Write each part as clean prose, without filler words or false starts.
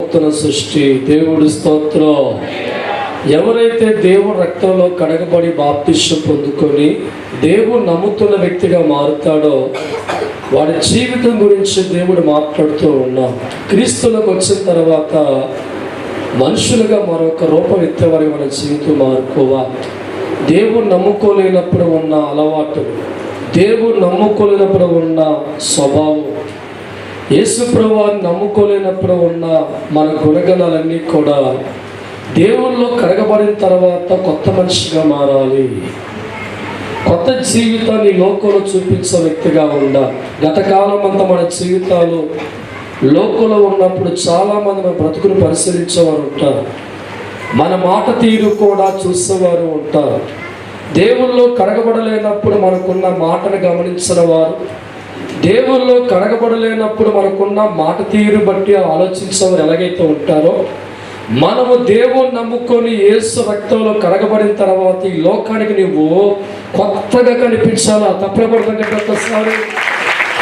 నూతన సృష్టి. దేవుడి స్తోత్రం. ఎవరైతే దేవుడు రక్తంలో కడగబడి బాప్తిష్యం పొందుకొని దేవుడు నమ్ముతున్న వ్యక్తిగా మారుతాడో వాడి జీవితం గురించి దేవుడు మాట్లాడుతూ ఉన్నాం. క్రీస్తులకు వచ్చిన తర్వాత మనుషులుగా మరొక రూపం ఎత్తే వారికి మన జీవితం మారుకోవాలి. దేవుడు నమ్ముకోలేనప్పుడు ఉన్న అలవాటు, దేవుడు నమ్ముకోలేనప్పుడు ఉన్న స్వభావం, యేసు ప్రభువుని నమ్ముకోలేనప్పుడు ఉన్న మన గుణగణాలన్నీ కూడా దేవుల్లో కడగబడిన తర్వాత కొత్త మనిషిగా మారాలి. కొత్త జీవితాన్ని లోకంలో చూపించే వ్యక్తిగా ఉండాలి. గతకాలం అంతా మన జీవితాలు లోకంలో ఉన్నప్పుడు చాలామంది మన బ్రతుకును పరిశీలించేవారు ఉంటారు, మన మాట తీరు కూడా చూసేవారు ఉంటారు. దేవుల్లో కడగబడలేనప్పుడు మనకున్న మాటను గమనించిన వారు, దేవుల్లో కడగబడలేనప్పుడు మనకున్న మాట తీరు బట్టి ఆలోచించేవారు ఎలాగైతే ఉంటారో, మనము దేవుని నమ్ముకొని యేసు రక్తంలో కడగబడిన తర్వాత ఈ లోకానికి నువ్వు కొత్తగా కనిపించాలా. తప్పబడతారు.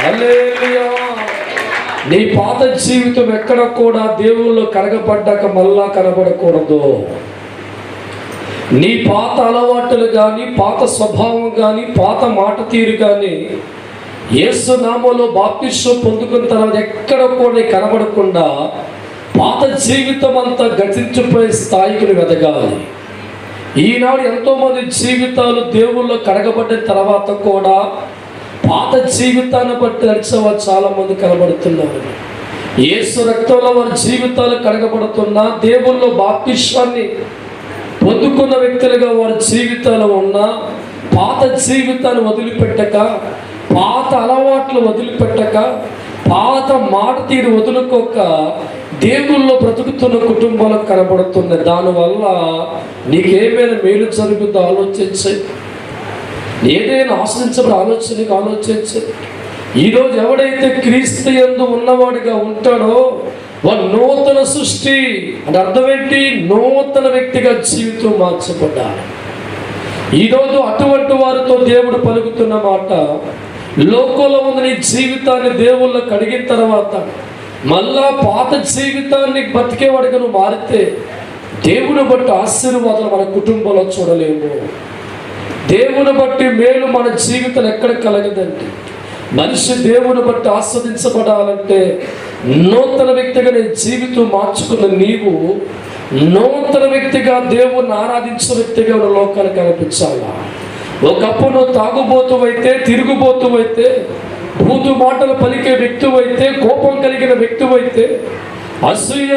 హల్లెలూయా. నీ పాత జీవితం ఎక్కడ కూడా దేవుళ్ళు కడగబడ్డాక మళ్ళా కనబడకూడదు. నీ పాత అలవాటులు కానీ, పాత స్వభావం కానీ, పాత మాట తీరు కానీ యేసు నామములో బాప్తిస్మం పొందుకున్న తర్వాత ఎక్కడ కూడా కనబడకుండా పాత జీవితం అంతా గతించిపోయే స్థాయికి ఎదగాలి. ఈనాడు ఎంతోమంది జీవితాలు దేవుళ్ళు కడగబడిన తర్వాత కూడా పాత జీవితాన్ని బట్టి నడిచేవారు చాలామంది కనబడుతున్నారు. యేసు రక్తంలో వారి జీవితాలు కడగబడుతున్నా, దేవుల్లో బాప్తిస్మాన్ని పొందుకున్న వ్యక్తులుగా వారి జీవితాలు ఉన్నా, పాత జీవితాన్ని వదిలిపెట్టక, పాత అలవాట్లు వదిలిపెట్టక, పాత మాట తీరు వదులుకోక దేవుల్లో బ్రతుకుతున్న కుటుంబాలకు కనబడుతున్నాయి. దానివల్ల నీకేమైనా మేలు జరుగుతుందో ఆలోచించే, ఏదైనా ఆశించబడి ఆలోచించే. ఈరోజు ఎవడైతే క్రీస్తు యందు ఉన్నవాడిగా ఉంటాడో వాడు నూతన సృష్టి. అంటే అర్థం ఏంటి? నూతన వ్యక్తిగా జీవితం మార్చబడ్డాడు. ఈరోజు అటువంటి వారితో దేవుడు పలుకుతున్న మాట, లోకంలో ఉన్న నీ జీవితాన్ని దేవుళ్ళో కడిగిన తర్వాత మళ్ళా పాత జీవితాన్ని బతికేవాడిగా నువ్వు మారితే దేవుని బట్టి ఆశీర్వాదాలు మన కుటుంబంలో చూడలేము. దేవుని బట్టి మేలు మన జీవితం ఎక్కడ కలగదండి. మనిషి దేవుని బట్టి ఆస్వాదించబడాలంటే నూతన వ్యక్తిగా నీ జీవితం మార్చుకున్న నీవు నూతన వ్యక్తిగా దేవుణ్ణి ఆరాధించిన వ్యక్తిగా లోకానికి కనిపించాలా. ఒకప్పుడు నువ్వు తాగుబోతు అయితే, తిరుగుబోతు అయితే, భూతు మాటలు పలికే వ్యక్తి అయితే, కోపం కలిగిన వ్యక్తి అయితే, అసూయ